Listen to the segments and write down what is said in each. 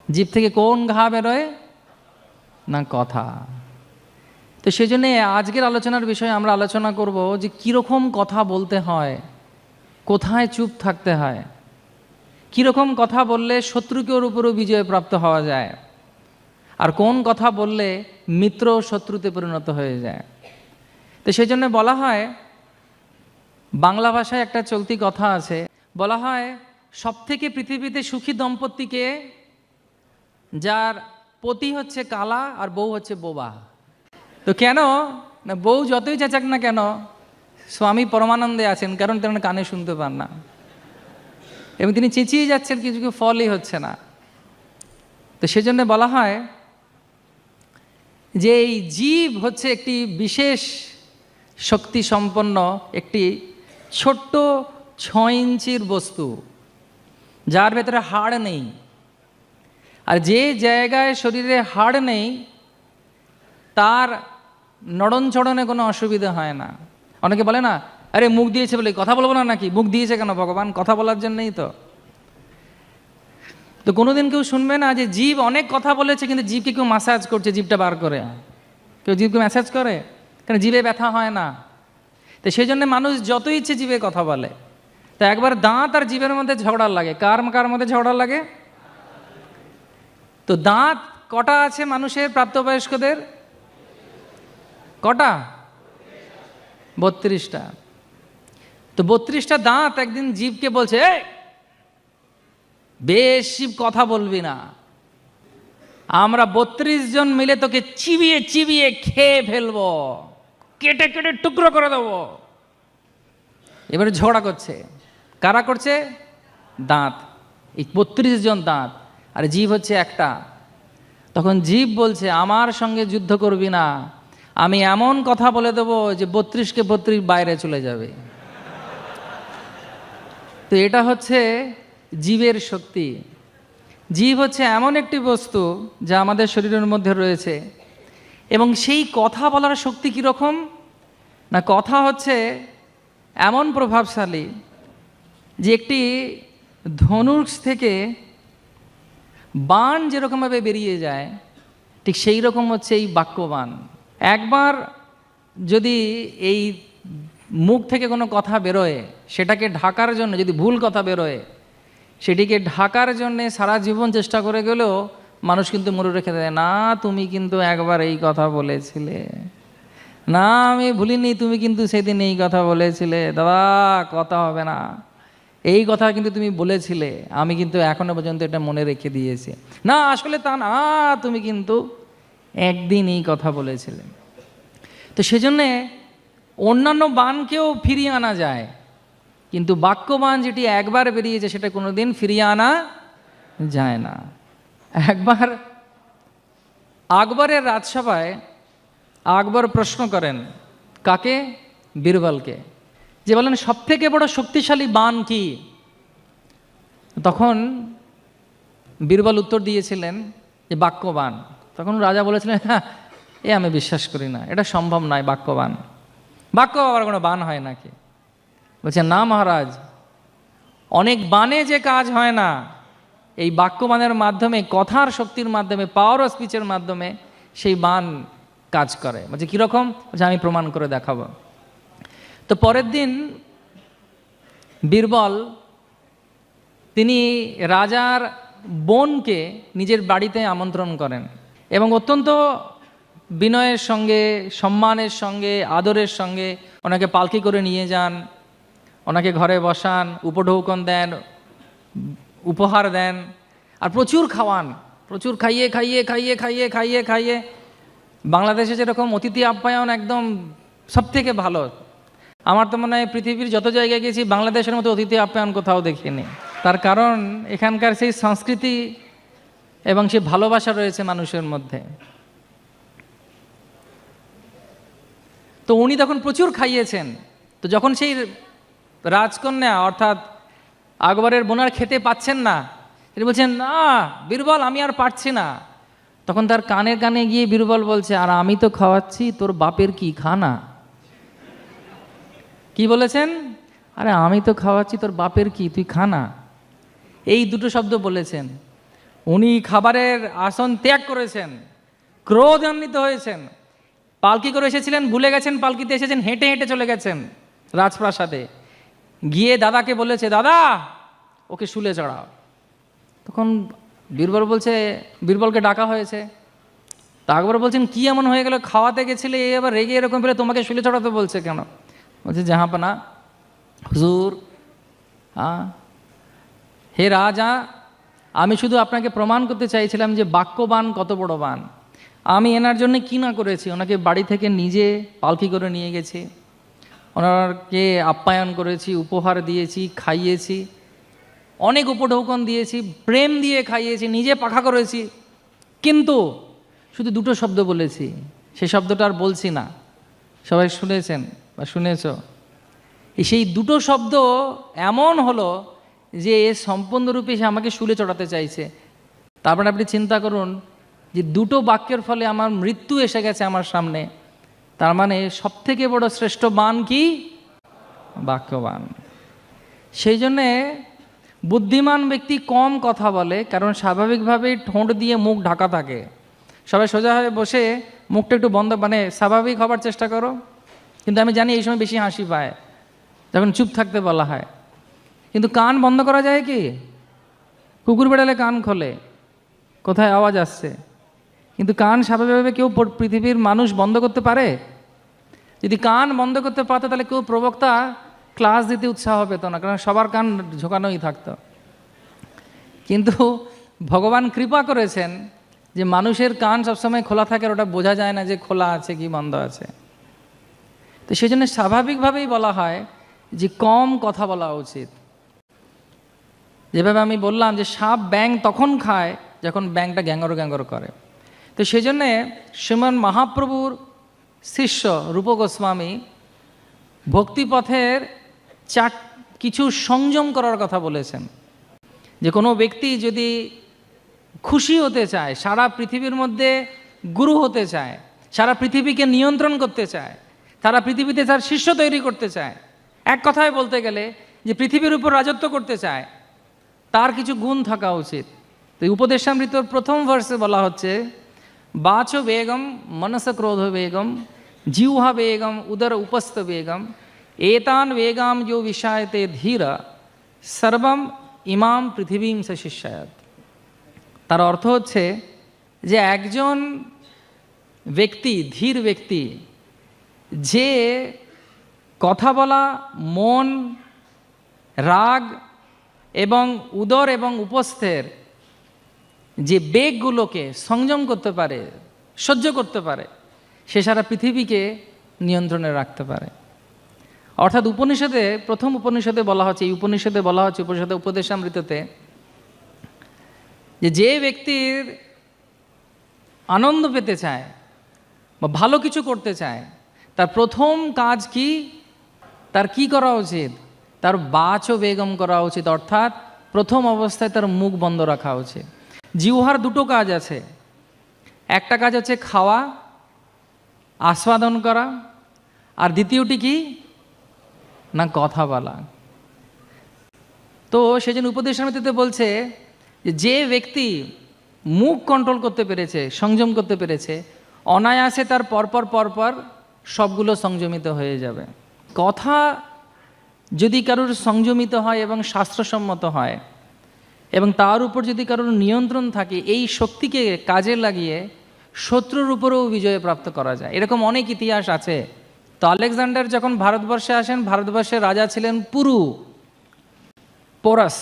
জিভ থেকে কোন ঘা বেরোয়? না কথা। তো সেই জন্যে আজকের আলোচনার বিষয়ে আমরা আলোচনা করব যে কীরকম কথা বলতে হয়, কোথায় চুপ থাকতে হয়, কীরকম কথা বললে শত্রুকের উপরও বিজয় প্রাপ্ত হওয়া যায়, আর কোন কথা বললে মিত্র শত্রুতে পরিণত হয়ে যায়। তো সেই জন্য বলা হয়, বাংলা ভাষায় একটা চলতি কথা আছে, বলা হয় সবথেকে পৃথিবীতে সুখী দম্পতিকে যার পতি হচ্ছে কালা আর বউ হচ্ছে বোবা। তো কেন না, বউ যতই চেঁচাক না কেন স্বামী পরমানন্দে আছেন, কারণ তিনি কানে শুনতে পান না এবং তিনি চেঁচিয়ে যাচ্ছেন, কিছু ফলই হচ্ছে না। তো সেজন্য বলা হয় যে এই জীব হচ্ছে একটি বিশেষ শক্তি সম্পন্ন একটি ছোট্ট 6 ইঞ্চির বস্তু, যার ভেতরে হাড় নেই। আর যে জায়গায় শরীরে হাড় নেই তার নড়নচড়নে কোনো অসুবিধা হয় না। অনেকে বলে না, আরে মুখ দিয়েছে বলে কথা বলবো না নাকি? মুখ দিয়েছে কেন ভগবান? কথা বলার জন্যই তো। তো কোনোদিন কেউ শুনবে না যে জীব অনেক কথা বলেছে কিন্তু জীবকে কেউ ম্যাসাজ করছে, জীবটা বার করে। কেউ জীবকে ম্যাসাজ করে? কেন? জীবে ব্যথা হয় না। তো সেই জন্য মানুষ যত ইচ্ছে জীবে কথা বলে। তো একবার দাঁত আর জীবের মধ্যে ঝগড়া লাগে। কার কার মধ্যে ঝগড়া লাগে? তো দাঁত কটা আছে মানুষের, প্রাপ্তবয়স্কদের? কটা? 32টা। তো 32টা দাঁত একদিন জীবকে বলছে, এই বেশি কথা বলবি না, আমরা 32 জন মিলে তোকে চিবিয়ে চিবিয়ে খেয়ে ফেলবো, কেটে কেটে টুকরো করে দেবো। এবারে ঝগড়া করছে। কারা করছে? দাঁত। এই 32 জন দাঁত, আর জীব হচ্ছে একটা। তখন জীব বলছে, আমার সঙ্গে যুদ্ধ করবি না, আমি এমন কথা বলে দেবো যে 32কে 32 বাইরে চলে যাবে। তো এটা হচ্ছে জীবের শক্তি। জীব হচ্ছে এমন একটি বস্তু যা আমাদের শরীরের মধ্যে রয়েছে, এবং সেই কথা বলার শক্তি কীরকম না, কথা হচ্ছে এমন প্রভাবশালী যে একটি ধনুষ থেকে বাণ যেরকমভাবে বেরিয়ে যায়, ঠিক সেই রকম হচ্ছে এই বাক্যবাণ। একবার যদি এই মুখ থেকে কোনো কথা বেরোয়, সেটাকে ঢাকার জন্য, যদি ভুল কথা বেরোয়, সেটিকে ঢাকার জন্যে সারা জীবন চেষ্টা করে গেলেও মানুষ কিন্তু মনে রেখে দেয়, না তুমি কিন্তু একবার এই কথা বলেছিলে, না আমি ভুলিনি, তুমি কিন্তু সেদিন এই কথা বলেছিলে, দাদা কথা হবে না, এই কথা কিন্তু তুমি বলেছিলে, আমি কিন্তু এখনো পর্যন্ত এটা মনে রেখে দিয়েছি, না আসলে তা না, তুমি কিন্তু একদিন এই কথা বলেছিলে। তো সেজন্যে অন্যান্য বাণকেও ফিরিয়ে আনা যায়, কিন্তু বাক্যবাণ যেটি একবার বেরিয়েছে সেটা কোনো দিন ফিরিয়ে আনা যায় না। একবার আকবরের রাজসভায় আকবর প্রশ্ন করেন, কাকে? বীরবলকে, যে বলেন সবথেকে বড় শক্তিশালী বাণ কি? তখন বীরবল উত্তর দিয়েছিলেন যে বাক্যবাণ। তখন রাজা বলেছিলেন, হ্যাঁ এ আমি বিশ্বাস করি না, এটা সম্ভব নয়, বাক্যবাণ, বাক্য আবার কোনো বাণ হয় নাকি? বলছেন, না মহারাজ, অনেক বাণে যে কাজ হয় না, এই বাক্যবাণের মাধ্যমে, কথার শক্তির মাধ্যমে, পাওয়ার অফ স্পিচের মাধ্যমে সেই বাণ কাজ করে। বলছে কীরকম? বলছে আমি প্রমাণ করে দেখাবো। তো পরের দিন বীরবল তিনি রাজার বোনকে নিজের বাড়িতে আমন্ত্রণ করেন এবং অত্যন্ত বিনয়ের সঙ্গে, সম্মানের সঙ্গে, আদরের সঙ্গে ওনাকে পালকি করে নিয়ে যান, ওনাকে ঘরে বসান, উপঢৌকন দেন, উপহার দেন, আর প্রচুর খাওয়ান, প্রচুর খাইয়ে খাইয়ে খাইয়ে খাইয়ে খাইয়ে খাইয়ে। বাংলাদেশে যেরকম অতিথি আপ্যায়ন একদম সব থেকে ভালো, আমার তো মনে হয় পৃথিবীর যত জায়গায় গেছি বাংলাদেশের মতো অতিথি আপ্যায়ন কোথাও দেখিনি। তার কারণ এখানকার সেই সংস্কৃতি এবং সেই ভালোবাসা রয়েছে মানুষের মধ্যে। তো উনি তখন প্রচুর খাইয়েছেন। তো যখন সেই রাজকন্যা অর্থাৎ আকবরের বোনার খেতে পাচ্ছেন না, তিনি বলছেন, না বীরবল আমি আর পারছি না। তখন তার কানে কানে গিয়ে বীরবল বলছে, আর আমি তো খাওয়াচ্ছি, তোর বাপের কি, খানা। কি বলেছেন? আরে আমি তো খাওয়াচ্ছি, তোর বাপের কি, তুই খানা। এই দুটো শব্দ বলেছেন। উনি খাবারের আসন ত্যাগ করেছেন, ক্রোধান্বিত হয়েছেন, পালকি করে এসেছিলেন, ভুলে গেছেন পালকিতে এসেছেন, হেঁটে হেঁটে চলে গেছেন রাজপ্রাসাদে। গিয়ে দাদাকে বলেছে, দাদা ওকে শুলে চড়াও। তখন বীরবলকে ডাকা হয়েছে। তা আকবর বলছেন, কি এমন হয়ে গেল, খাওয়াতে গেছিলে এ আবার রেগে এরকম পেলে তোমাকে শুলে চড়াতে বলছে কেন? বলছে, জাহাঁপনা হুজুর, হে রাজা, আমি শুধু আপনাকে প্রমাণ করতে চাইছিলাম যে বাক্যবান কত বড় বান। আমি এনার জন্য কি না করেছি, ওনাকে বাড়ি থেকে নিজে পালকি করে নিয়ে গেছি, ওনাকে আপ্যায়ন করেছি, উপহার দিয়েছি, খাইয়েছি, অনেক উপঢৌকন দিয়েছি, প্রেম দিয়ে খাইয়েছি, নিজে পাখা করেছি, কিন্তু শুধু দুটো শব্দ বলেছি, সে শব্দটা আর বলছি না। সবাই শুনেছেন বা শুনেছ? সেই দুটো শব্দ এমন হলো যে সম্পূর্ণরূপে সে আমাকে শুলে চড়াতে চাইছে। তারপরে আপনি চিন্তা করুন যে দুটো বাক্যের ফলে আমার মৃত্যু এসে গেছে আমার সামনে। তার মানে সবথেকে বড় শ্রেষ্ঠ বান কি? বাক্যবান। সেই জন্যে বুদ্ধিমান ব্যক্তি কম কথা বলে, কারণ স্বাভাবিকভাবেই ঠোঁট দিয়ে মুখ ঢাকা থাকে। সবাই সোজা হয়ে বসে মুখটা একটু বন্ধ, মানে স্বাভাবিক হবার চেষ্টা করো। কিন্তু আমি জানি এই সময় বেশি হাসি পায় যখন চুপ থাকতে বলা হয়। কিন্তু কান বন্ধ করা যায় কি? কুকুর বেড়ালে কান খোলে, কোথায় আওয়াজ আসছে। কিন্তু কান স্বাভাবিকভাবে কেউ পৃথিবীর মানুষ বন্ধ করতে পারে? যদি কান বন্ধ করতে পারতো তাহলে কেউ প্রবক্তা ক্লাস দিতে উৎসাহ পেত না, কারণ সবার কান ঝোঁকানোই থাকতো। কিন্তু ভগবান কৃপা করেছেন যে মানুষের কান সবসময় খোলা থাকে, আর ওটা বোঝা যায় না যে খোলা আছে কি বন্ধ আছে। তো সেই জন্য স্বাভাবিকভাবেই বলা হয় যে কম কথা বলা উচিত। যেভাবে আমি বললাম যে সাপ ব্যাঙ তখন খায় যখন ব্যাঙটা গ্যাঙ্গর গ্যাঙ্গর করে। তো সেই জন্যে শ্রীমান মহাপ্রভুর শিষ্য রূপ গোস্বামী ভক্তিপথের কিছু সংযম করার কথা বলেছেন। যে কোনো ব্যক্তি যদি খুশি হতে চায়, সারা পৃথিবীর মধ্যে গুরু হতে চায়, সারা পৃথিবীকে নিয়ন্ত্রণ করতে চায়, সারা পৃথিবীতে তার শিষ্য তৈরি করতে চায়, এক কথায় বলতে গেলে যে পৃথিবীর উপর রাজত্ব করতে চায়, তার কিছু গুণ থাকা উচিত। তো এই উপদেশামৃতর প্রথম ভার্সে বলা হচ্ছে, বাচ বেগম মনস ক্রোধ বেগম জিহ্বা বেগম উদর উপস্থ বেগম এতান বেগাম যো বিষায়তে ধীর সর্বম ইমাম পৃথিবীম সে শিষ্যায়ত। তার অর্থ হচ্ছে যে একজন ব্যক্তি, ধীর ব্যক্তি, যে কথা বলা, মন, রাগ এবং উদর এবং উপস্থের যে বেগগুলোকে সংযম করতে পারে, সহ্য করতে পারে, সে সারা পৃথিবীকে নিয়ন্ত্রণে রাখতে পারে। অর্থাৎ উপনিষদে, প্রথম উপনিষদে বলা হচ্ছে, এই উপনিষদে বলা হচ্ছে, উপনিষদে উপদেশামৃততে, যে ব্যক্তির আনন্দ পেতে চায় বা ভালো কিছু করতে চায়, তার প্রথম কাজ কি? তার কি করা উচিত? তার বাচ বেগম করা উচিত। অর্থাৎ প্রথম অবস্থায় তার মুখ বন্ধ রাখা উচিত। জিহ্বার দুটো কাজ আছে, একটা কাজ হচ্ছে খাওয়া, আস্বাদন করা, আর দ্বিতীয়টি কি না কথা বলা। তো সেজন্য উপদেশামৃততে বলছে যে ব্যক্তি মুখ কন্ট্রোল করতে পেরেছে, সংযম করতে পেরেছে, অনায়াসে তার পরপর সবগুলো সংযমিত হয়ে যাবে। কথা যদি কারোর সংযমিত হয় এবং শাস্ত্রসম্মত হয় এবং তার উপর যদি কারোর নিয়ন্ত্রণ থাকে, এই শক্তিকে কাজে লাগিয়ে শত্রুর উপরেও বিজয় প্রাপ্ত করা যায়। এরকম অনেক ইতিহাস আছে। তো আলেকজান্ডার যখন ভারতবর্ষে আসেন, ভারতবর্ষের রাজা ছিলেন পোরাস,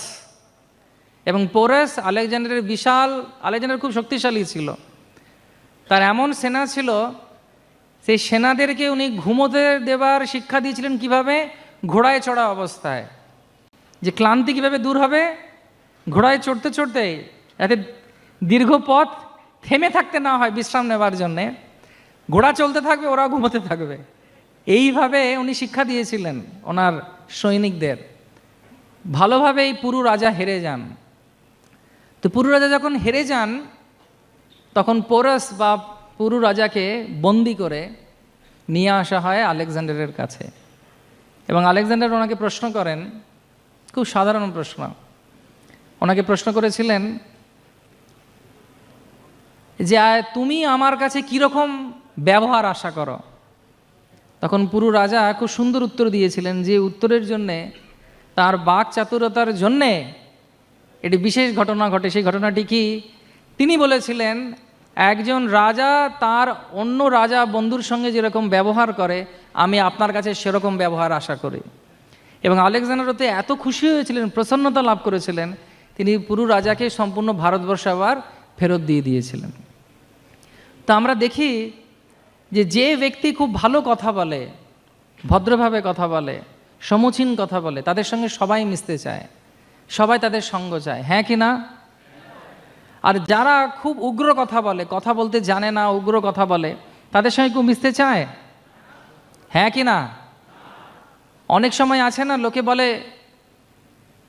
এবং পোরাস আলেকজান্ডার খুব শক্তিশালী ছিল। তার এমন সেনা ছিল, সেই সেনাদেরকে উনি ঘুমোতে দেবার শিক্ষা দিয়েছিলেন কিভাবে? ঘোড়ায় চড়া অবস্থায়। যে ক্লান্তি কিভাবে দূর হবে? ঘোড়ায় চড়তে চড়তে, যাতে দীর্ঘ পথ থেমে থাকতে না হয় বিশ্রাম নেবার জন্যে, ঘোড়া চলতে থাকবে, ওরা ঘুমোতে থাকবে। এইভাবে উনি শিক্ষা দিয়েছিলেন ওনার সৈনিকদের। ভালোভাবে এই পুরু রাজা হেরে যান। তো পুরু রাজা যখন হেরে যান, তখন পোরাস বা পুরু রাজাকে বন্দি করে নিয়ে আসা হয় আলেকজান্ডারের কাছে। এবং আলেকজান্ডার ওনাকে প্রশ্ন করেন, খুব সাধারণ প্রশ্ন। ওনাকে প্রশ্ন করেছিলেন যে তুমি আমার কাছে কীরকম ব্যবহার আশা করো। তখন পুরু রাজা খুব সুন্দর উত্তর দিয়েছিলেন, যে উত্তরের জন্যে তার বাক চাতুরতার জন্যে এটি বিশেষ ঘটনা ঘটে। সেই ঘটনাটি কি, তিনি বলেছিলেন একজন রাজা তার অন্য রাজা বন্ধুর সঙ্গে যেরকম ব্যবহার করে আমি আপনার কাছে সেরকম ব্যবহার আশা করি। এবং আলেকজান্ডার ওতে এত খুশি হয়েছিলেন, প্রসন্নতা লাভ করেছিলেন, তিনি পুরো রাজাকে সম্পূর্ণ ভারতবর্ষ আবার ফেরত দিয়ে দিয়েছিলেন। তা আমরা দেখি যে ব্যক্তি খুব ভালো কথা বলে, ভদ্রভাবে কথা বলে, সমুচীন কথা বলে, তাদের সঙ্গে সবাই মিশতে চায়, সবাই তাদের সঙ্গ চায়, হ্যাঁ কি না? আর যারা খুব উগ্র কথা বলে, কথা বলতে জানে না, উগ্র কথা বলে, তাদের সঙ্গে কেউ মিশতে চায়, হ্যাঁ কি না? অনেক সময় আছে না, লোকে বলে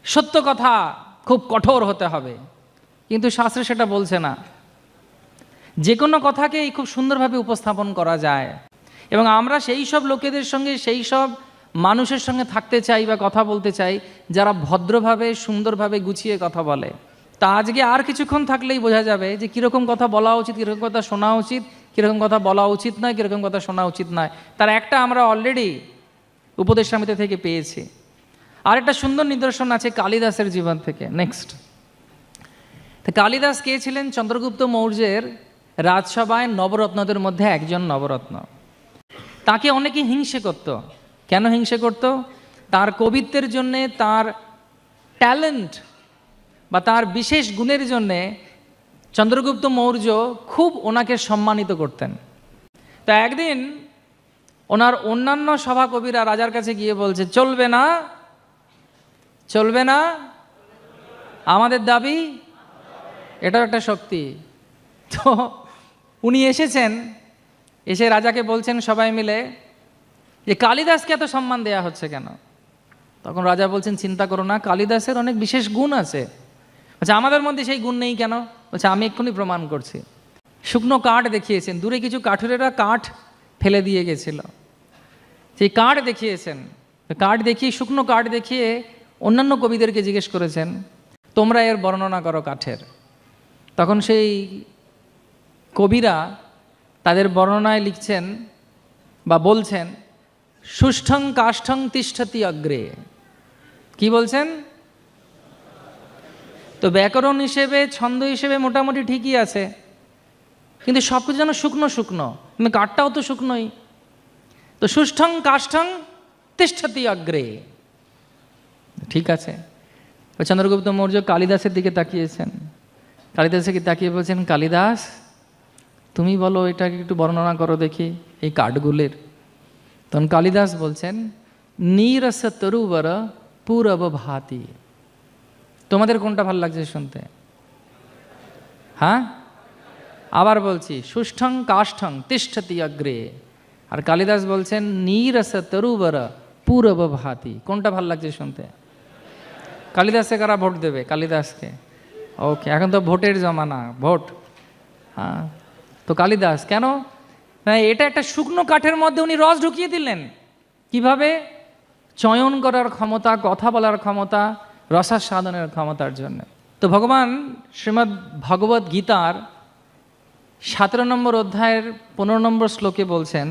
সত্য কথা খুব কঠোর হতে হবে, কিন্তু শাস্ত্রে সেটা বলছে না। যে কোনো কথাকেই খুব সুন্দরভাবে উপস্থাপন করা যায়। এবং আমরা সেই সব লোকেদের সঙ্গে, সেই সব মানুষের সঙ্গে থাকতে চাই বা কথা বলতে চাই যারা ভদ্রভাবে সুন্দরভাবে গুছিয়ে কথা বলে। তা আজকে আর কিছুক্ষণ থাকলেই বোঝা যাবে যে কীরকম কথা বলা উচিত, কীরকম কথা শোনা উচিত, কীরকম কথা বলা উচিত নয়, কীরকম কথা শোনা উচিত নয়। তার একটা আমরা অলরেডি উপদেশ সমিতি থেকে পেয়েছি। আরেকটা সুন্দর নিদর্শন আছে কালিদাসের জীবন থেকে। নেক্সট, কালিদাস কে ছিলেন? চন্দ্রগুপ্ত মৌর্যের রাজসভায় নবরত্নদের মধ্যে একজন নবরত্ন। তাকে অনেকে হিংসে করত। কেন হিংসে করত? তার কবিত্বের জন্যে, তার ট্যালেন্ট বা তার বিশেষ গুণের জন্যে চন্দ্রগুপ্ত মৌর্য খুব ওনাকে সম্মানিত করতেন। তা একদিন ওনার অন্যান্য সভাকবিরা রাজার কাছে গিয়ে বলছে, চলবে না, চলবে না, আমাদের দাবি, এটাও একটা শক্তি। তো উনি এসেছেন, এসে রাজাকে বলছেন সবাই মিলে যে কালিদাসকে এত সম্মান দেয়া হচ্ছে কেন? তখন রাজা বলছেন, চিন্তা করো না, কালিদাসের অনেক বিশেষ গুণ আছে। আচ্ছা, আমাদের মধ্যে সেই গুণ নেই কেন? বলছে, আমি এক্ষুনি প্রমাণ করছি। শুকনো কাঠ দেখিয়েছেন, দূরে কিছু কাঠুরেরা কাঠ ফেলে দিয়ে গেছিল, সেই কাঠ দেখিয়েছেন। কাঠ দেখিয়ে, শুকনো কাঠ দেখিয়ে অন্যান্য কবিদেরকে জিজ্ঞেস করেছেন, তোমরা এর বর্ণনা করো কাঠের। তখন সেই কবিরা তাদের বর্ণনায় লিখছেন বা বলছেন, সুষ্ঠং কাষ্ঠং তিষ্ঠতি অগ্রে। কি বলছেন? তো ব্যাকরণ হিসেবে, ছন্দ হিসেবে মোটামুটি ঠিকই আছে, কিন্তু সব কিছু যেন শুকনো শুকনো, কিন্তু কাঠটাও তো শুকনোই। তো সুষ্ঠং কাষ্ঠং তিষ্ঠতি অগ্রে, ঠিক আছে। চন্দ্রগুপ্ত মৌর্য কালিদাসের দিকে তাকিয়েছেন, কালিদাসকে তাকিয়ে বলছেন, কালিদাস তুমি বলো, এটাকে একটু বর্ণনা করো দেখি এই কাঠগুলির। তখন কালিদাস বলছেন, নীরস তরুবর পূরব ভাতি। তোমাদের কোনটা ভালো লাগছে শুনতে? হ্যাঁ, আবার বলছি, সুষ্ঠং কাষ্ঠং তিষ্ঠতি অগ্রে। আর কালিদাস বলছেন, নীরস তরুবর পূরব ভাতি। কোনটা ভালো লাগছে শুনতে? কালিদাসকে কারা ভোট দেবে? কালিদাসকে। ওকে, এখন তো ভোটের জমানা, ভোট। হ্যাঁ, তো কালিদাস কেন? এটা একটা শুকনো কাঠের মধ্যে উনি রস ঢুকিয়ে দিলেন। কিভাবে? চয়ন করার ক্ষমতা, কথা বলার ক্ষমতা, রসাস্বাদনের ক্ষমতার জন্য। তো ভগবান শ্রীমদ্ ভগবদ্ গীতার 17 নম্বর অধ্যায়ের 15 নম্বর শ্লোকে বলছেন,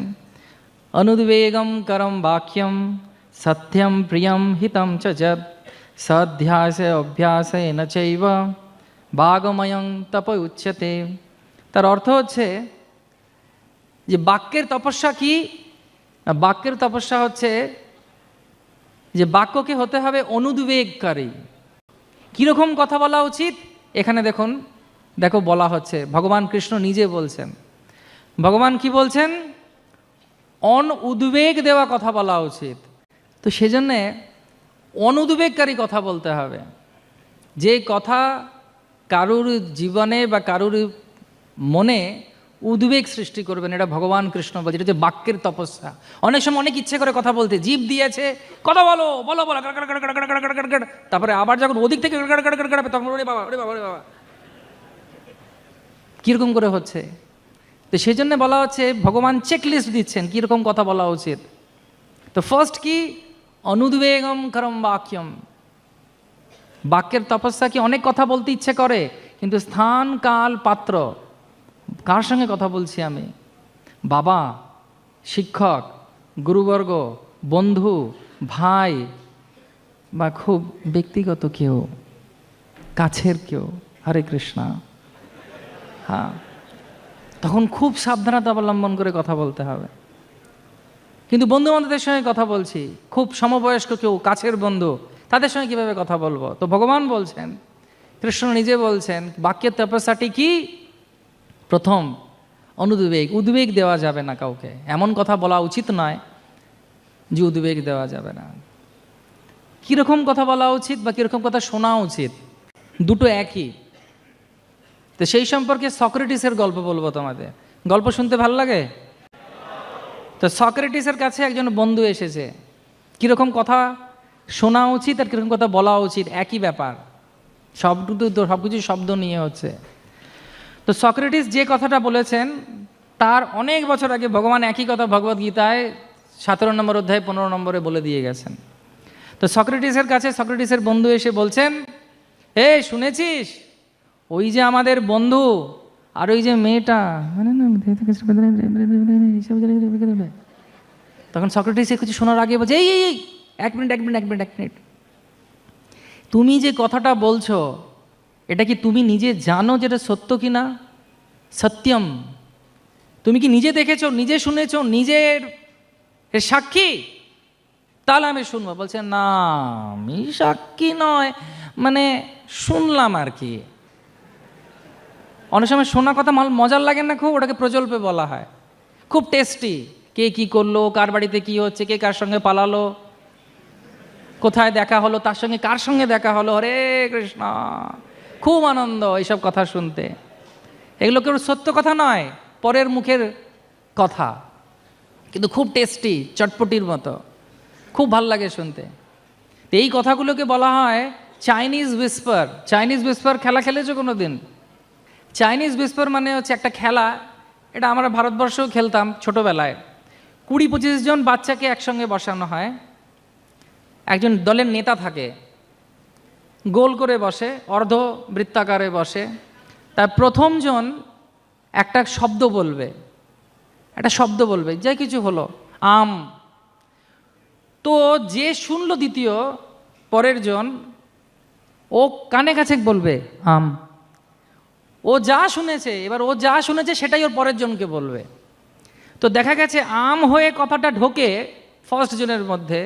অনুদ্বেগম করম বাক্যম সত্যম প্রিয়ম হিতম চ যৎ সধ্যাসে অভ্যাসে ন চৈব বাগময়ং তপ উচ্যতে। তার অর্থ হচ্ছে যে বাক্যের তপস্যা কি? বাক্যের তপস্যা হচ্ছে যে বাক্যকে হতে হবে অনুদ্বেগকারী। কীরকম কথা বলা উচিত? এখানে দেখো বলা হচ্ছে, ভগবান কৃষ্ণ নিজে বলছেন। ভগবান কি বলছেন? অনুদ্বেগ দেওয়া কথা বলা উচিত। তো সেজন্যে অনুদ্বেগকারী কথা বলতে হবে, যে কথা কারুর জীবনে বা কারুর মনে উদ্বেগ সৃষ্টি করবেন। এটা ভগবান কৃষ্ণ বলছে, এটা হচ্ছে বাক্যের তপস্যা। অনেক সময় অনেক ইচ্ছে করে কথা বলতে, জীব দিয়েছে কথা বলো বলো বলো, তারপরে আবার যখন ওদিক থেকে তখন ওরে বাবা ওরে বাবা ওরে বাবা, কীরকম করে হচ্ছে। তো সেই জন্য বলা হচ্ছে, ভগবান চেকলিস্ট দিচ্ছেন কীরকম কথা বলা উচিত। তো ফার্স্ট কি? অনুদ্বেগম করম বাক্যম। বাক্যের তপস্যা কি? অনেক কথা বলতে ইচ্ছে করে, কিন্তু স্থান কাল পাত্র কার সঙ্গে কথা বলছি আমি? বাবা, শিক্ষক, গুরুবর্গ, বন্ধু, ভাই, বা খুব ব্যক্তিগত কেউ, কাছের কেউ? হরে কৃষ্ণা। হ্যাঁ, তখন খুব সাবধানতা অবলম্বন করে কথা বলতে হবে। কিন্তু বন্ধু বান্ধবদের সঙ্গে কথা বলছি, খুব সমবয়স্ক কেউ, কাছের বন্ধু, তাদের সঙ্গে কীভাবে কথা বলবো? তো ভগবান বলছেন, কৃষ্ণ নিজে বলছেন, বাক্যের তপস্যাটি কি? প্রথম, অনুদ্বেগ। উদ্বেগ দেওয়া যাবে না কাউকে, এমন কথা বলা উচিত নয় যে উদ্বেগ দেওয়া যাবে না। কীরকম কথা বলা উচিত বা কীরকম কথা শোনা উচিত, দুটো একই। তো সেই সম্পর্কে সক্রেটিসের গল্প বলবো তোমাদের। গল্প শুনতে ভালো লাগে? তো সক্রেটিসের কাছে একজন বন্ধু এসেছে। কীরকম কথা শোনা উচিত আর কীরকম কথা বলা উচিত একই ব্যাপার, সব কিছু শব্দ নিয়ে হচ্ছে। তো সক্রেটিস যে কথাটা বলেছেন তার অনেক বছর আগে ভগবান একই কথা ভগবদ্গীতায় 17 নম্বর অধ্যায় 15 নম্বরে বলে দিয়ে গেছেন। তো সক্রেটিসের কাছে সক্রেটিসের বন্ধু এসে বলছেন, এই শুনেছিস, ওই যে আমাদের বন্ধু আর ওই যে মেয়েটা, তখন সক্রেটিস কিছু শোনার আগে বলছে, এই এই এক মিনিট, তুমি যে কথাটা বলছো এটা কি তুমি নিজে জানো যেটা সত্য কি না? সত্যম, তুমি কি নিজে দেখেছো, নিজে শুনেছো, নিজের সাক্ষী? তাহলে আমি শুনবো। বলছে, না আমি সাক্ষী নয়, মানে শুনলাম আর কি। অনেক সময় শোনা কথা মজার লাগে না খুব, ওটাকে প্রজল্পে বলা হয়, খুব টেস্টি। কে কি করলো, কার বাড়িতে কি হচ্ছে, কে কার সঙ্গে পালালো, কোথায় দেখা হলো, তার সঙ্গে কার সঙ্গে দেখা হলো, হরে কৃষ্ণ, খুব আনন্দ এইসব কথা শুনতে। এগুলো কেউ সত্য কথা নয়, পরের মুখের কথা, কিন্তু খুব টেস্টি, চটপটির মতো, খুব ভাল লাগে শুনতে। তো এই কথাগুলোকে বলা হয় চাইনিজ হুইসপার। চাইনিজ হুইসপার খেলা খেলেছো কোনো দিন? চাইনিজ হুইসপার মানে হচ্ছে একটা খেলা, এটা আমরা ভারতবর্ষেও খেলতাম ছোটোবেলায়। 20-25 জন বাচ্চাকে একসঙ্গে বসানো হয়, একজন দলের নেতা থাকে, গোল করে বসে, অর্ধ বৃত্তাকারে বসে। তার প্রথম জন একটা শব্দ বলবে, যে কিছু হলো, আম। তো যে শুনলো দ্বিতীয়, পরের জন, ও কানে কাছে বলবে আম। ও যা শুনেছে সেটাই ওর পরের জনকে বলবে। তো দেখা গেছে আম হয়ে কথাটা ঢোকে ফার্স্ট জনের মধ্যে,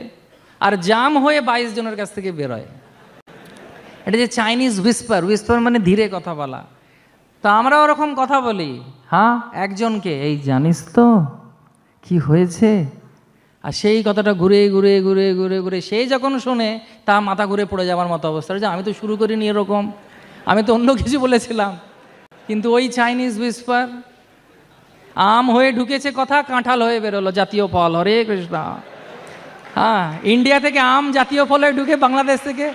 আর জাম হয়ে 22 জনের কাছ থেকে বেরোয়। এটা যে চাইনিজ হুইসপার মানে ধীরে কথা বলা। তো আমরা ওরকম কথা বলি, হ্যাঁ, একজনকে, এই জানিস তো কি হয়েছে, আর সেই কথাটা ঘুরে ঘুরে ঘুরে ঘুরে ঘুরে সেই যখন শোনে তা মাথা ঘুরে পড়ে যাওয়ার মতো অবস্থা, যে আমি তো শুরু করিনি এরকম, আমি তো অন্য কিছু বলেছিলাম। কিন্তু ওই চাইনিজ হুইসপার, আম হয়ে ঢুকেছে কথা, কাঁঠাল হয়ে বেরোলো জাতীয় ফল, হরে কৃষ্ণ। হ্যাঁ, ইন্ডিয়া থেকে আম জাতীয় ফল হয়ে ঢুকে বাংলাদেশ থেকে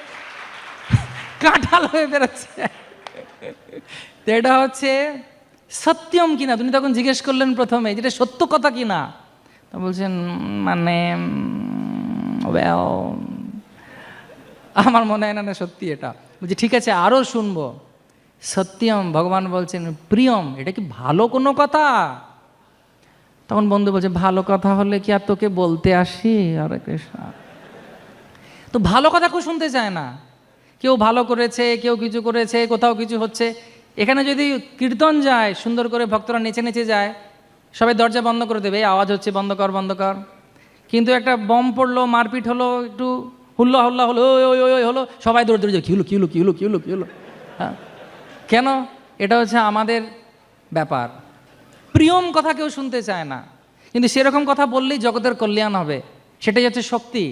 কাঁঠাল হয়ে বেরোচ্ছে। তো এটা হচ্ছে সত্যম কিনা। তুমি তখন জিজ্ঞেস করলেন প্রথমে, যেটা সত্য কথা কিনা। তা বলছেন, মানে আমার মনে হয় না সত্যি এটা। বলছি ঠিক আছে, আরও শুনবো। সত্যম, ভগবান বলছেন প্রিয়ম, এটা কি ভালো কোনো কথা? তখন বন্ধু বলছে, ভালো কথা হলে কি আর তোকে বলতে আসি? হরে কৃষ্ণ। তো ভালো কথা কেউ শুনতে চায় না। কেউ ভালো করেছে, কেউ কিছু করেছে, কোথাও কিছু হচ্ছে। এখানে যদি কীর্তন যায়, সুন্দর করে ভক্তরা নেচে নেচে যায়, সবাই দরজা বন্ধ করে দেবে, আওয়াজ হচ্ছে, বন্ধ কর বন্ধ কর। কিন্তু একটা বম পড়লো, মারপিট হলো, একটু হুল্লা হল্লা হলো, ওই ওই ওই হলো, সবাই দৌড়ে দৌড়ে যায়, কি হলো কি হলো কি হলো কি হলো কি হলো। হ্যাঁ, কেন? এটা হচ্ছে আমাদের ব্যাপার। প্রিয়ম কথা কেউ শুনতে চায় না, কিন্তু সেরকম কথা বললেই জগতের কল্যাণ হবে, সেটাই হচ্ছে শক্তি।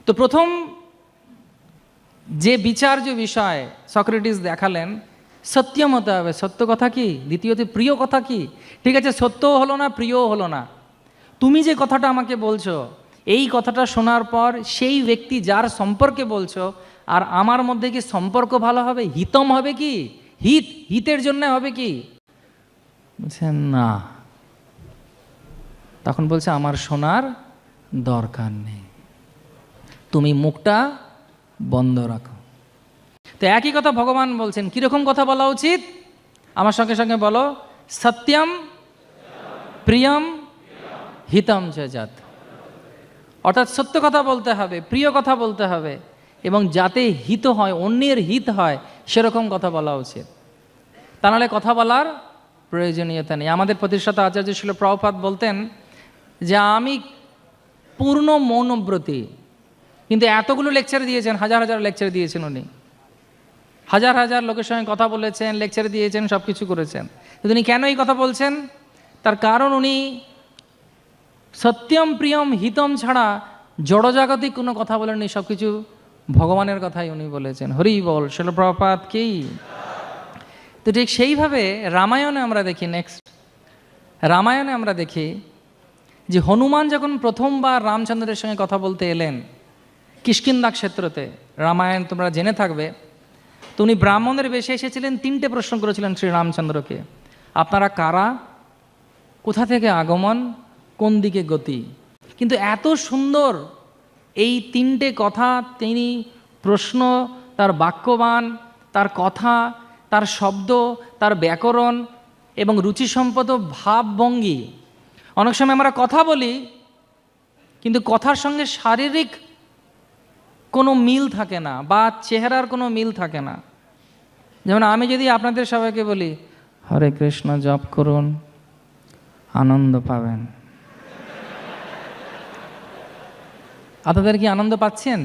তো প্রথম যে বিচার্য বিষয় সক্রেটিস দেখালেন, সত্যম হতে হবে, সত্য কথা কি। দ্বিতীয়ত প্রিয় কথা কি। ঠিক আছে, সত্যও হলো না, প্রিয়ও হলো না। তুমি যে কথাটা আমাকে বলছো, এই কথাটা শোনার পর সেই ব্যক্তি যার সম্পর্কে বলছো আর আমার মধ্যে কি সম্পর্ক ভালো হবে, হিতম হবে কি, হিতের জন্য হবে কি? বলছেন না। তখন বলছে, আমার শোনার দরকার নেই, তুমি মুখটা বন্ধ রাখো। তো একই কথা ভগবান বলছেন, কীরকম কথা বলা উচিত? আমার সঙ্গে সঙ্গে বলো, সত্যম প্রিয়ম হিতম চ যৎ। অর্থাৎ সত্য কথা বলতে হবে, প্রিয় কথা বলতে হবে, এবং যাতে হিত হয়, অন্যের হিত হয় সেরকম কথা বলা উচিত। তা নাহলে কথা বলার প্রয়োজনীয়তা নেই। আমাদের প্রতিষ্ঠাতা আচার্য শিল প্রভুপাদ বলতেন যে আমি পূর্ণ মৌনব্রতী, কিন্তু এতগুলো লেকচার দিয়েছেন, হাজার হাজার লেকচার দিয়েছেন উনি, হাজার হাজার লোকের সঙ্গে কথা বলেছেন, লেকচার দিয়েছেন, সব কিছু করেছেন। তিনি কেন এই কথা বলছেন? তার কারণ উনি সত্যম প্রিয়ম হিতম ছাড়া জড়জাগতিক কোনো কথা বলেননি, সব কিছু ভগবানের কথাই উনি বলেছেন। হরি বল, শিল প্রভুপাদ কি। তো ঠিক সেইভাবে রামায়ণে আমরা দেখি, রামায়ণে আমরা দেখি যে হনুমান যখন প্রথমবার রামচন্দ্রের সঙ্গে কথা বলতে এলেন কিষ্কিন্ধা ক্ষেত্রতে, রামায়ণ তোমরা জেনে থাকবে, তো উনি ব্রাহ্মণের বেশে এসেছিলেন, 3টে প্রশ্ন করেছিলেন শ্রী রামচন্দ্রকে। আপনারা কারা, কোথা থেকে আগমন, কোন দিকে গতি। কিন্তু এত সুন্দর এই 3টে কথা, তিনি প্রশ্ন, তার বাক্যবান, তার কথা, তার শব্দ, তার ব্যাকরণ এবং রুচিসম্পদ ভাবভঙ্গি। অনেক সময় আমরা কথা বলি কিন্তু কথার সঙ্গে শারীরিক কোনো মিল থাকে না, বা চেহারার কোনো মিল থাকে না। যেমন আমি যদি আপনাদের সবাইকে বলি হরে কৃষ্ণ জপ করুন, আনন্দ পাবেন, আপনাদের কি আনন্দ পাচ্ছেন?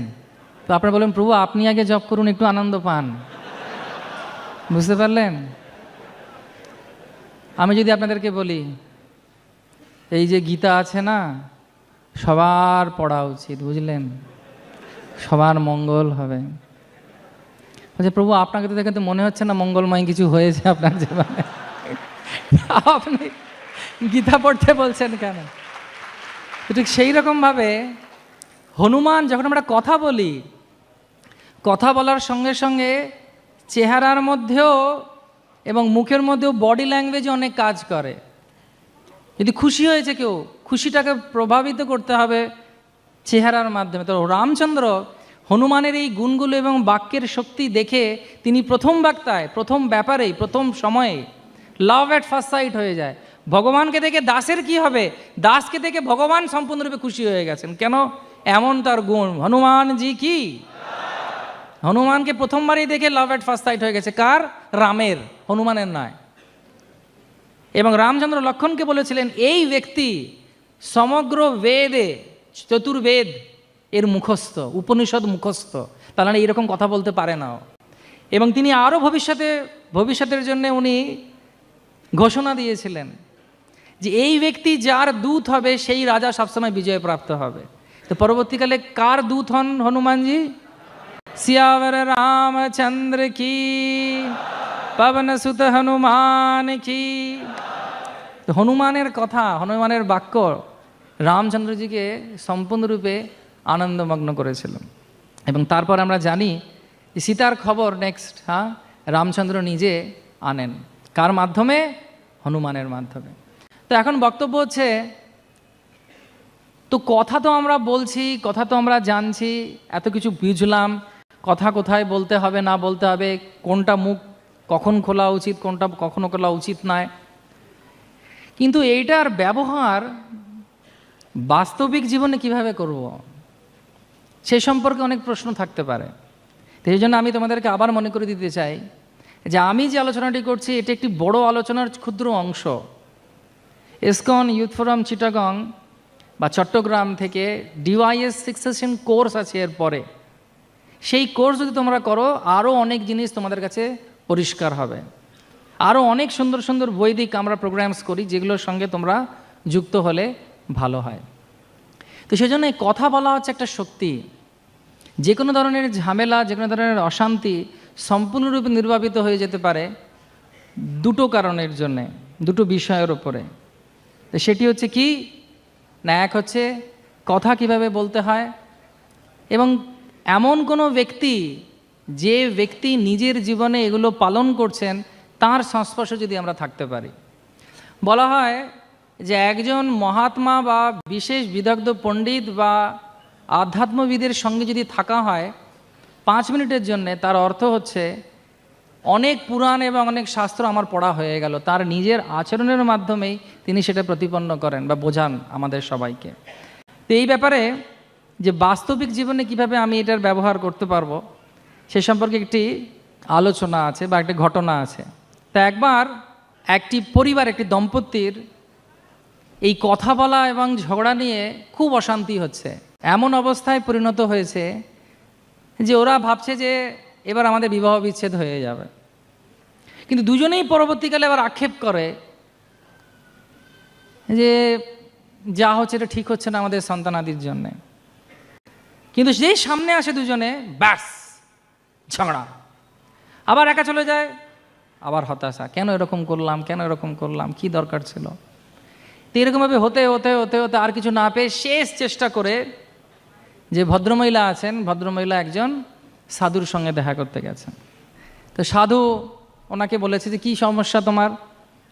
তো আপনারা বলেন প্রভু আপনি আগে জপ করুন, একটু আনন্দ পান। বুঝতে পারলেন? আমি যদি আপনাদেরকে বলি এই যে গীতা আছে না, সবার পড়া উচিত, বুঝলেন, সবার মঙ্গল হবে। বলছে প্রভু আপনাকে তো দেখে তো মনে হচ্ছে না মঙ্গলময় কিছু হয়েছে আপনার জীবনে, আপনি গীতা পড়তে বলছেন কেন? ঠিক সেই রকমভাবে হনুমান, যখন আমরা কথা বলি, কথা বলার সঙ্গে সঙ্গে চেহারার মধ্যেও এবং মুখের মধ্যেও বডি ল্যাঙ্গুয়েজ অনেক কাজ করে। যদি খুশি হয়েছে কেউ, খুশিটাকে প্রভাবিত করতে হবে চেহারার মাধ্যমে। তো রামচন্দ্র হনুমানের এই গুণগুলো এবং বাক্যের শক্তি দেখে তিনি প্রথম বার্তায়, প্রথম ব্যাপারেই, প্রথম সময়ে লাভ অ্যাট ফার্স্ট সাইট হয়ে যায়। ভগবানকে দেখে দাসের কি হবে, দাসকে দেখে ভগবান সম্পূর্ণরূপে খুশি হয়ে গেছেন। কেন? এমন তার গুণ। হনুমানজি কি, হনুমানকে প্রথমবারই দেখে লাভ অ্যাট ফার্স্ট সাইট হয়ে গেছে। কার? রামের, হনুমানের নয়। এবং রামচন্দ্র লক্ষণকে বলেছিলেন এই ব্যক্তি সমগ্র বেদে, চতুর্বেদ এর মুখস্থ, উপনিষদ মুখস্থ, তাহলে এরকম কথা বলতে পারে না। এবং তিনি আরও ভবিষ্যতের জন্য উনি ঘোষণা দিয়েছিলেন যে এই ব্যক্তি যার দূত হবে সেই রাজা সবসময় বিজয় প্রাপ্ত হবে। তো পরবর্তীকালে কার দূত হন হনুমানজি? সিয়াवर রামচন্দ্র কি, পবন সুত হনুমান কি। তো হনুমানের কথা, হনুমানের বাক্য রামচন্দ্রজিকে সম্পূর্ণরূপে আনন্দমগ্ন করেছিল। এবং তারপর আমরা জানি যে সীতার খবর নেক্সট, রামচন্দ্র নিজে আনেন। কার মাধ্যমে? হনুমানের মাধ্যমে। তো এখন বক্তব্য হচ্ছে, তো কথা তো আমরা বলছি, কথা তো আমরা জানছি, এত কিছু বুঝলাম, কথা কোথায় বলতে হবে না বলতে হবে, কোনটা মুখ কখন খোলা উচিত, কোনটা কখনো খোলা উচিত নয়, কিন্তু এইটার ব্যবহার বাস্তবিক জীবনে কিভাবে করব, সেই সম্পর্কে অনেক প্রশ্ন থাকতে পারে। তো এই জন্য আমি তোমাদেরকে আবার মনে করে দিতে চাই যে আমি যে আলোচনাটি করছি এটি একটি বড় আলোচনার ক্ষুদ্র অংশ। ইসকন ইউথ ফোরাম চিটাগং বা চট্টগ্রাম থেকে ডিওয়াইএস সাকসেশন কোর্স আছে এর পরে। সেই কোর্স যদি তোমরা করো আরও অনেক জিনিস তোমাদের কাছে পরিষ্কার হবে। আরও অনেক সুন্দর সুন্দর বৈদিক আমরা প্রোগ্রামস করি, যেগুলোর সঙ্গে তোমরা যুক্ত হলে ভালো হয়। তো সেজন্য এই কথা বলা হচ্ছে একটা শক্তি। যে কোনো ধরনের ঝামেলা, যে কোনো ধরনের অশান্তি সম্পূর্ণরূপে নির্বাপিত হয়ে যেতে পারে দুটো কারণের জন্যে, দুটো বিষয়ের ওপরে। তো সেটি হচ্ছে কি না, এক হচ্ছে কথা কিভাবে বলতে হয়, এবং এমন কোনো ব্যক্তি যে ব্যক্তি নিজের জীবনে এগুলো পালন করছেন তার সংস্পর্শে যদি আমরা থাকতে পারি। বলা হয় যে একজন মহাত্মা বা বিশেষ বিদগ্ধ পণ্ডিত বা আধ্যাত্মবিদের সঙ্গে যদি থাকা হয় 5 মিনিটের জন্যে, তার অর্থ হচ্ছে অনেক পুরাণ এবং অনেক শাস্ত্র আমার পড়া হয়ে গেল, তার নিজের আচরণের মাধ্যমেই তিনি সেটা প্রতিপন্ন করেন বা বোঝান আমাদের সবাইকে। তো এই ব্যাপারে যে বাস্তবিক জীবনে কিভাবে আমি এটার ব্যবহার করতে পারবো সে সম্পর্কে একটি আলোচনা আছে বা একটা ঘটনা আছে। তা একবার একটি পরিবার, একটি দম্পতির এই কথা বলা এবং ঝগড়া নিয়ে খুব অশান্তি হচ্ছে। এমন অবস্থায় পরিণত হয়েছে যে ওরা ভাবছে যে এবার আমাদের বিবাহ বিচ্ছেদ হয়ে যাবে, কিন্তু দুজনেই পরবর্তীকালে আবার আক্ষেপ করে যে যা হচ্ছে এটা ঠিক হচ্ছে না আমাদের সন্তানাদির জন্যে। কিন্তু যেই সামনে আসে দুজনে, ব্যাস ঝগড়া, আবার একা চলে যায়, আবার হতাশা, কেন এরকম করলাম, কেন এরকম করলাম, কি দরকার ছিল। তো এরকমভাবে হতে হতে হতে হতে আর কিছু না পেয়ে শেষ চেষ্টা করে যে ভদ্রমহিলা আছেন, ভদ্রমহিলা একজন সাধুর সঙ্গে দেখা করতে গেছেন। তো সাধু ওনাকে বলেছে যে কী সমস্যা তোমার?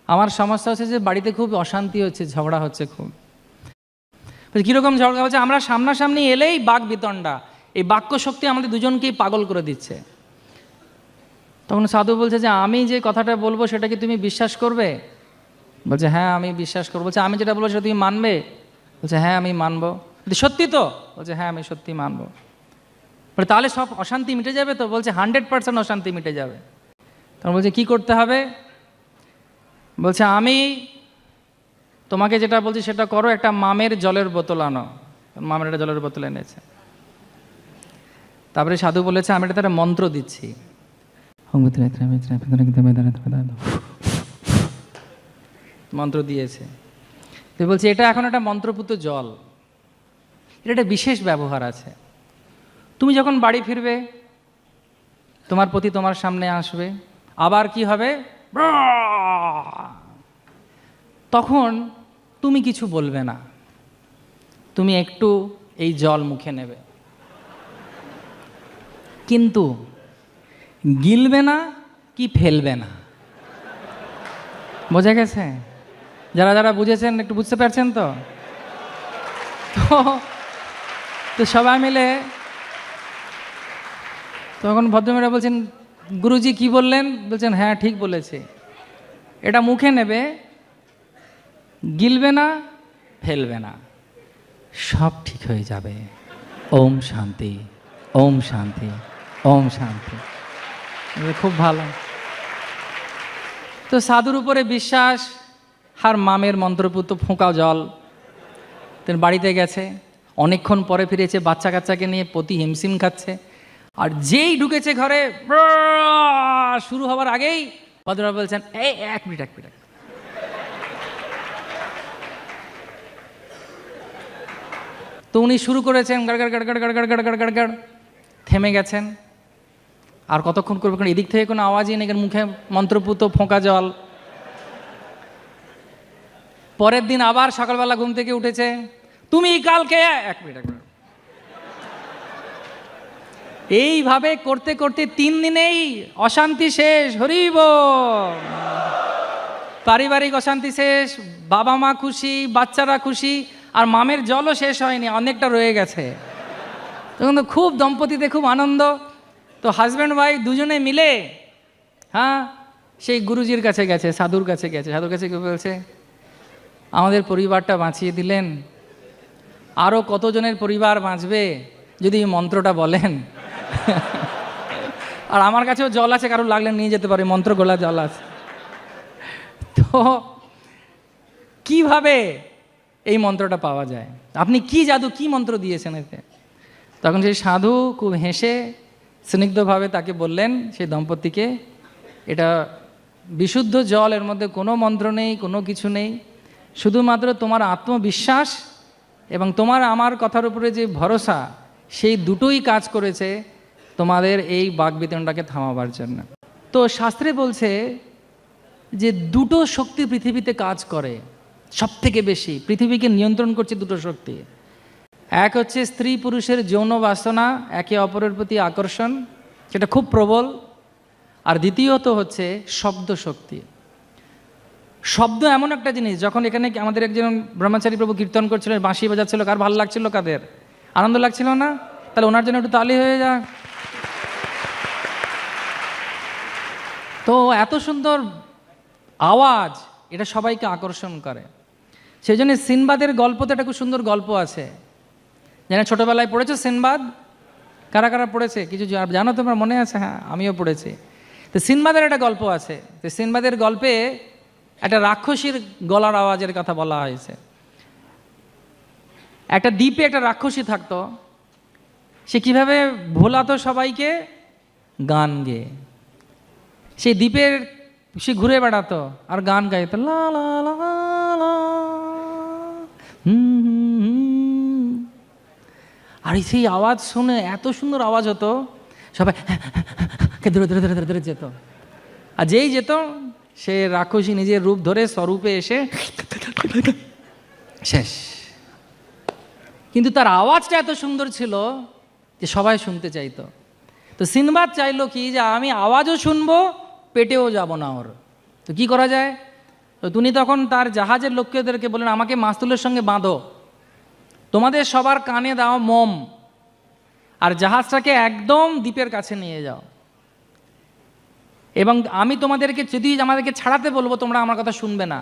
আমার সমস্যা হচ্ছে যে বাড়িতে খুব অশান্তি হচ্ছে, ঝগড়া হচ্ছে খুব। কীরকম ঝগড়া হচ্ছে? আমরা সামনাসামনি এলেই বাক বিতণ্ডা, এই বাক্য শক্তি আমাদের দুজনকেই পাগল করে দিচ্ছে। তখন সাধু বলছে যে আমি যে কথাটা বলবো সেটা কি তুমি বিশ্বাস করবে? বলছে হ্যাঁ আমি বিশ্বাস করবো। বলছে আমি যেটা বলবো সেটা তুমি মানবে? বলছে হ্যাঁ আমি মানবো। সত্যি তো? বলছে হ্যাঁ আমি সত্যি মানবো। বলে তাহলে সব অশান্তি মিটে যাবে তো? বলছে 100% অশান্তি মিটে যাবে। তখন বলছে কি করতে হবে? বলছে আমি তোমাকে যেটা বলছি সেটা করো, একটা মামের জলের বোতল আনো। মামের একটা জলের বোতল এনেছে। তারপরে সাধু বলেছে আমি এটা তারা মন্ত্র দিচ্ছি। মন্ত্র দিয়েছে। তো বলছে এটা এখন একটা মন্ত্রপুত জল, এটা একটা বিশেষ ব্যবহার আছে। তুমি যখন বাড়ি ফিরবে তোমার পতি তোমার সামনে আসবে, আবার কি হবে, তখন তুমি কিছু বলবে না, তুমি একটু এই জল মুখে নেবে, কিন্তু গিলবে না কি ফেলবে না। বোঝা গেছে? যারা যারা বুঝেছেন একটু বুঝতে পারছেন তো? তো সবাই মিলে তখন ভদ্রমেরা বলছেন গুরুজি কি বললেন? বলছেন হ্যাঁ ঠিক বলেছে, এটা মুখে নেবে, গিলবে না, ফেলবে না, সব ঠিক হয়ে যাবে। ওম শান্তি, ওম শান্তি, ওম শান্তি। খুব ভালো। তো সাধুর উপরে বিশ্বাস, আর মামের মন্ত্রপুত ফোঁকা জল। তিনি বাড়িতে গেছে, অনেকক্ষণ পরে ফিরেছে, বাচ্চা কাচ্চাকে নিয়ে পতি হিমশিম খাচ্ছে। আর যেই ঢুকেছে ঘরে, শুরু হওয়ার আগেই ভদ্ররা বলছেন এই এক মিনিট এক মিনিট। তো উনি শুরু করেছেন গাড় গাড় গাড় গাড় গাড় গাড় গাড় গাড় গাড়, থেমে গেছেন। আর কতক্ষণ করবে, কারণ এদিক থেকে কোনো আওয়াজই নেই, মুখে মন্ত্রপুত ফোঁকা জল। পরের দিন আবার সকালবেলা ঘুম থেকে উঠেছে, তুমি কালকে এক মিনিট এক মিনিট। এইভাবে করতে করতে 3 দিনেই অশান্তি শেষ। হরিব, পারিবারিক অশান্তি শেষ, বাবা মা খুশি, বাচ্চারা খুশি, আর মামের জলও শেষ হয়নি, অনেকটা রয়ে গেছে। তখন তো খুব দম্পতিতে খুব আনন্দ। তো হাজব্যান্ড ওয়াইফ দুজনে মিলে সেই গুরুজির কাছে গেছে, সাধুর কাছে গেছে। সাধুর কাছে কি বলছে, আমাদের পরিবারটা বাঁচিয়ে দিলেন, আরও কতজনের পরিবার বাঁচবে যদি এই মন্ত্রটা বলেন। আর আমার কাছেও জল আছে, কারো লাগলে নিয়ে যেতে পারে, মন্ত্র গোলা জল আছে। তো কিভাবে এই মন্ত্রটা পাওয়া যায়? আপনি কি জাদু, কি মন্ত্র দিয়েছেন এতে? তখন সেই সাধু খুব হেসে স্নিগ্ধভাবে তাকে বললেন, সেই দম্পতিকে, এটা বিশুদ্ধ জল, এর মধ্যে কোনো মন্ত্র নেই, কোনো কিছু নেই, শুধুমাত্র তোমার আত্মবিশ্বাস এবং তোমার আমার কথার উপরে যে ভরসা, সেই দুটোই কাজ করেছে তোমাদের এই বাকবিতণ্ডাকে থামাবার জন্য। তো শাস্ত্রে বলছে যে দুটো শক্তি পৃথিবীতে কাজ করে সব থেকে বেশি, পৃথিবীকে নিয়ন্ত্রণ করছে দুটো শক্তি। এক হচ্ছে স্ত্রী পুরুষের যৌন বাসনা, একে অপরের প্রতি আকর্ষণ, সেটা খুব প্রবল। আর দ্বিতীয়ত হচ্ছে শব্দ শক্তি। শব্দ এমন একটা জিনিস, যখন এখানে আমাদের একজন ব্রহ্মচারী প্রভু কীর্তন করছিলেন, বাঁশি বাজাচ্ছিল, কার ভালো লাগছিল, কাদের আনন্দ লাগছিল না? তাহলে ওনার জন্য একটু তালি হয়ে যায়। তো এত সুন্দর আওয়াজ এটা সবাইকে আকর্ষণ করে। সেই জন্য সিনবাদের গল্পতে একটা খুব সুন্দর গল্প আছে, যেন ছোটোবেলায় পড়েছো সিনবাদ? কারা কারা পড়েছে? কিছু জানো তোমার মনে আছে? হ্যাঁ, আমিও পড়েছি। তো সিনবাদের একটা গল্প আছে। তো সিনবাদের গল্পে একটা রাক্ষসীর গলার আওয়াজের কথা বলা হয়েছে। একটা দ্বীপে একটা রাক্ষসী থাকতো, সে কীভাবে ভোলাতো সবাইকে? গান গেয়ে। সেই দ্বীপের সে ঘুরে বেড়াতো আর গান গাইতো, লা লা লা লা, আর সেই আওয়াজ শুনে এত সুন্দর আওয়াজ হতো, সবাই ধরে ধরে ধরে ধরে ধরে যেত। আর যেই যেত সে রাক্ষসী নিজের রূপ ধরে স্বরূপে এসে শেষ। কিন্তু তার আওয়াজটা এত সুন্দর ছিল যে সবাই শুনতে চাইতো। তো সিনবাদ চাইলো কি, যে আমি আওয়াজও শুনবো, পেটেও যাব না ওর। তো কি করা যায়? তো তিনি তখন তার জাহাজের লোকদেরকে বললেন, আমাকে মাস্তুলের সঙ্গে বাঁধো, তোমাদের সবার কানে দাও মোম, আর জাহাজটাকে একদম দ্বীপের কাছে নিয়ে যাও, এবং আমি তোমাদেরকে যদি আমাদেরকে ছাড়াতে বলবো তোমরা আমার কথা শুনবে না,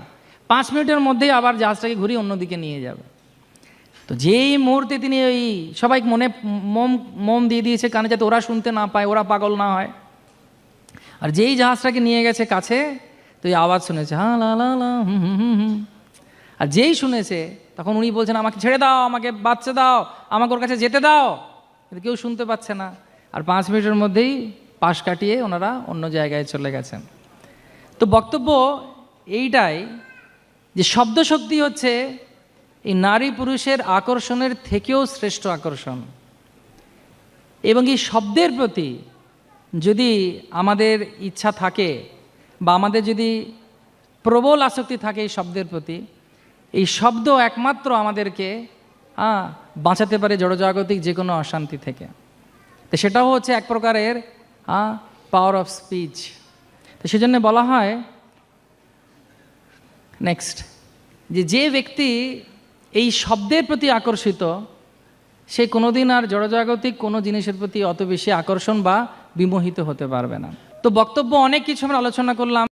5 মিনিটের মধ্যেই আবার জাহাজটাকে ঘুরিয়ে অন্যদিকে নিয়ে যাবে। তো যেই মুহূর্তে তিনি ওই সবাই মনে মোম দিয়ে দিয়েছে কানে, যাতে ওরা শুনতে না পায়, ওরা পাগল না হয়, আর যেই জাহাজটাকে নিয়ে গেছে কাছে, তো এই আওয়াজ শুনেছে, হা লা লা লা হুম হুম হুম হুম। আর যেই শুনেছে তখন উনি বলছেন, আমাকে ছেড়ে দাও, আমাকে বাঁচতে দাও, আমাকে ওর কাছে যেতে দাও। কিন্তু কেউ শুনতে পাচ্ছে না। আর 5 মিনিটের মধ্যেই পাশ কাটিয়ে ওনারা অন্য জায়গায় চলে গেছেন। তো বক্তব্য এইটাই যে শব্দশক্তি হচ্ছে এই নারী পুরুষের আকর্ষণের থেকেও শ্রেষ্ঠ আকর্ষণ। এবং এই শব্দের প্রতি যদি আমাদের ইচ্ছা থাকে বা আমাদের যদি প্রবল আসক্তি থাকে এই শব্দের প্রতি, এই শব্দ একমাত্র আমাদেরকে বাঁচাতে পারে জড়জাগতিক যে কোনো অশান্তি থেকে। তো সেটাও হচ্ছে এক প্রকারের পাওয়ার অফ স্পিচ। তো সেজন্য বলা হয় নেক্সট, যে ব্যক্তি এই শব্দের প্রতি আকর্ষিত, সে কোনোদিন আর জড়জাগতিক কোনো জিনিসের প্রতি অত বেশি আকর্ষণ বা বিমোহিত হতে পারবে না। তো বক্তব্য অনেক কিছু আমরা আলোচনা করলাম।